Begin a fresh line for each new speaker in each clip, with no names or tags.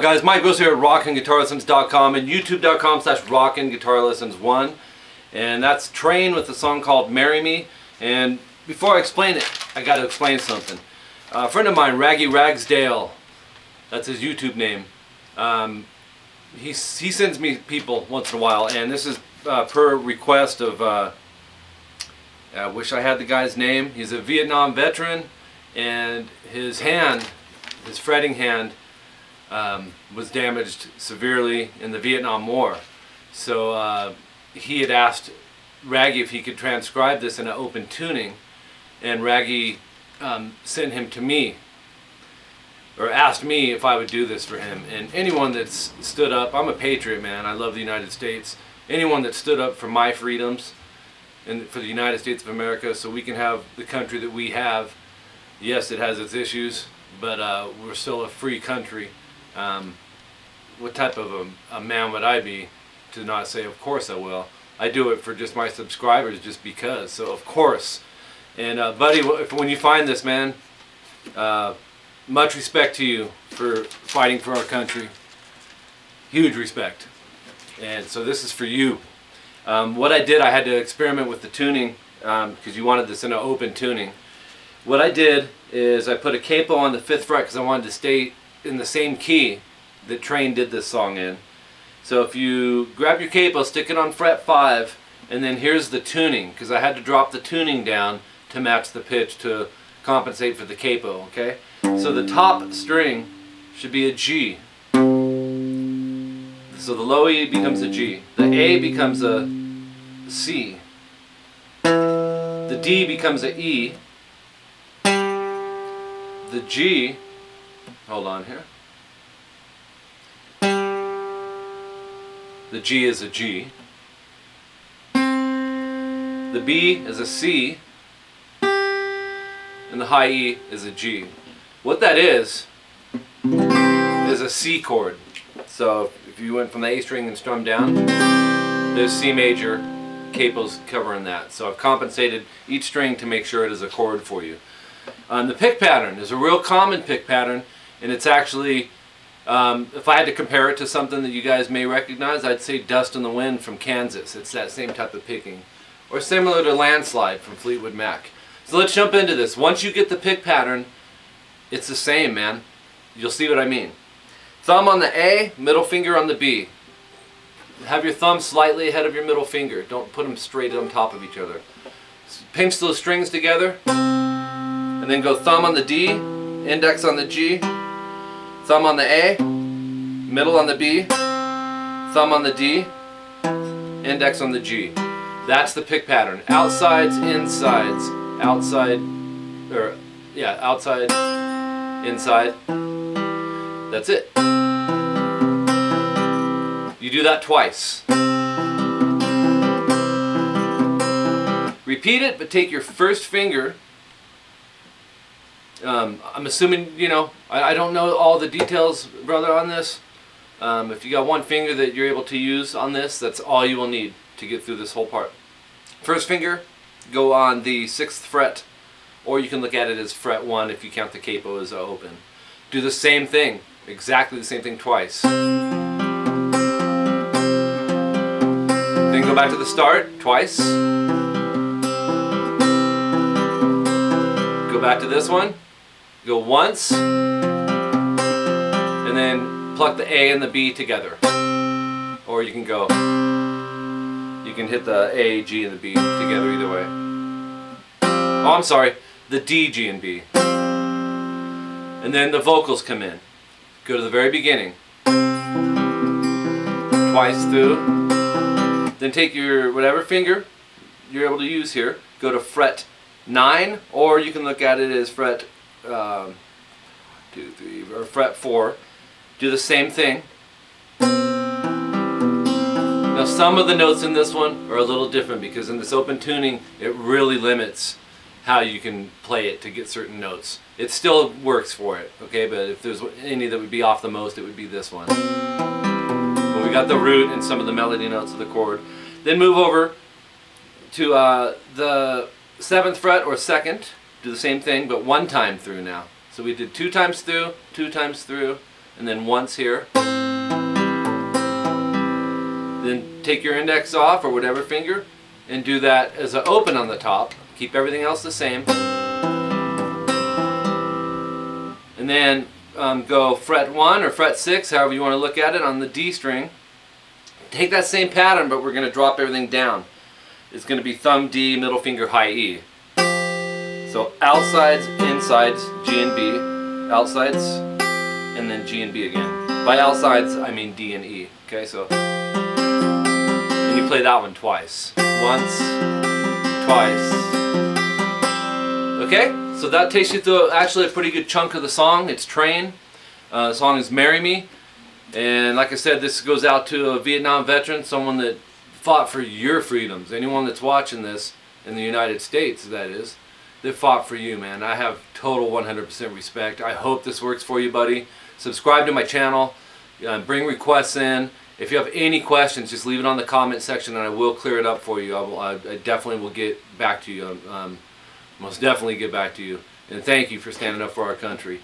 up, guys? Mike goes here at rockinguitarlessons.com and youtube.com/rockinguitarlessons1, and that's Train with a song called Marry Me. And before I explain it, I got to explain something. A friend of mine, Raggy Ragsdale, that's his YouTube name, he sends me people once in a while, and this is per request of, I wish I had the guy's name. He's a Vietnam veteran, and his fretting hand, was damaged severely in the Vietnam War. So he had asked Raggy if he could transcribe this in an open tuning, and Raggy sent him to me, or asked me if I would do this for him. And anyone that's stood up, I'm a patriot, man, I love the United States. Anyone that stood up for my freedoms and for the United States of America so we can have the country that we have. Yes, it has its issues, but we're still a free country. What type of a man would I be to not say, of course I will? I do it for just my subscribers, just because, so of course. And buddy, when you find this, man, much respect to you for fighting for our country. Huge respect. And so this is for you. What I did, I had to experiment with the tuning, because you wanted this in an open tuning. What I did is I put a capo on the 5th fret because I wanted to stay in the same key that Train did this song in. So if you grab your capo, stick it on fret 5, and then here's the tuning, because I had to drop the tuning down to match the pitch to compensate for the capo, okay? So the top string should be a G. So the low E becomes a G. The A becomes a C. The D becomes a E. The G, hold on here. The G is a G. The B is a C. And the high E is a G. What that is a C chord. So if you went from the A string and strummed down, there's C major capos covering that. So I've compensated each string to make sure it is a chord for you. The pick pattern is a real common pick pattern, and it's actually, if I had to compare it to something that you guys may recognize, I'd say Dust in the Wind from Kansas. It's that same type of picking. Or similar to Landslide from Fleetwood Mac. So let's jump into this. Once you get the pick pattern, it's the same, man. You'll see what I mean. Thumb on the A, middle finger on the B. Have your thumb slightly ahead of your middle finger. Don't put them straight on top of each other. Pinch those strings together. And then go thumb on the D, index on the G, thumb on the A, middle on the B, thumb on the D, index on the G. That's the pick pattern. Outsides, insides, outside, or yeah, outside, inside. That's it. You do that twice. Repeat it, but take your first finger. I'm assuming, you know, I don't know all the details, brother, on this. If you got one finger that you're able to use on this, that's all you will need to get through this whole part. First finger, go on the 6th fret, or you can look at it as fret 1 if you count the capo as open. Do the same thing, exactly the same thing twice. Then go back to the start twice. Go back to this one. Go once, and then pluck the A and the B together. Or you can go, you can hit the A, G, and the B together either way. Oh, I'm sorry, the D, G, and B. And then the vocals come in. Go to the very beginning. Twice through. Then take your whatever finger you're able to use here, go to fret 9, or you can look at it as fret 2, 3, or fret 4. Do the same thing. Now some of the notes in this one are a little different because in this open tuning it really limits how you can play it to get certain notes. It still works for it, okay, but if there's any that would be off the most, it would be this one. But we got the root and some of the melody notes of the chord. Then move over to the 7th fret or 2nd. Do the same thing, but 1 time through now. So we did 2 times through, 2 times through, and then once here. Then take your index off, or whatever finger, and do that as an open on the top. Keep everything else the same. And then go fret 1 or fret 6, however you want to look at it, on the D string. Take that same pattern, but we're going to drop everything down. It's going to be thumb D, middle finger high E. So outsides, insides, G and B, outsides, and then G and B again. By outsides, I mean D and E. Okay, so and you play that one twice. Once, twice. Okay, so that takes you through actually a pretty good chunk of the song. It's Train. The song is Marry Me. And like I said, this goes out to a Vietnam veteran, someone that fought for your freedoms. Anyone that's watching this in the United States, that is, that fought for you, man. I have total 100% respect. I hope this works for you, buddy. Subscribe to my channel. Bring requests in. If you have any questions, just leave it on the comment section and I will clear it up for you. I definitely will get back to you. Most definitely get back to you. And thank you for standing up for our country.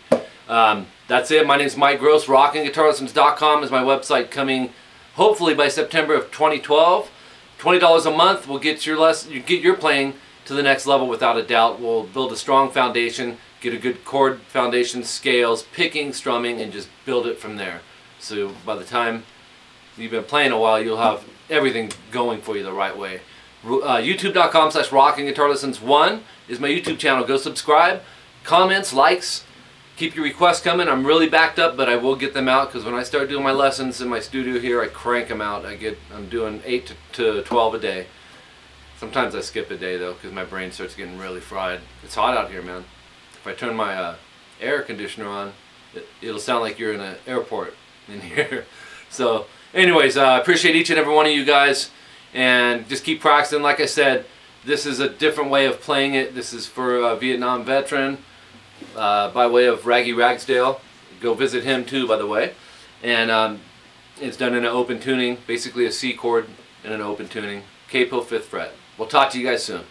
That's it. My name is Mike Gross. rockinguitarlessons.com is my website, coming hopefully by September of 2012. $20 a month will get your playing to the next level without a doubt. We'll build a strong foundation, get a good chord foundation, scales, picking, strumming, and just build it from there. So by the time you've been playing a while, you'll have everything going for you the right way. YouTube.com/rockinguitarlessons1 is my YouTube channel. Go subscribe, comments, likes. Keep your requests coming. I'm really backed up, but I will get them out, because when I start doing my lessons in my studio here, I crank them out. I'm doing 8 to 12 a day. Sometimes I skip a day though, because my brain starts getting really fried. It's hot out here, man. If I turn my air conditioner on, it'll sound like you're in an airport in here. So anyways, I appreciate each and every one of you guys, and just keep practicing. Like I said, this is a different way of playing it. This is for a Vietnam veteran, by way of Raggy Ragsdale. Go visit him too, by the way. And it's done in an open tuning, basically a C chord in an open tuning. Capo 5th fret. We'll talk to you guys soon.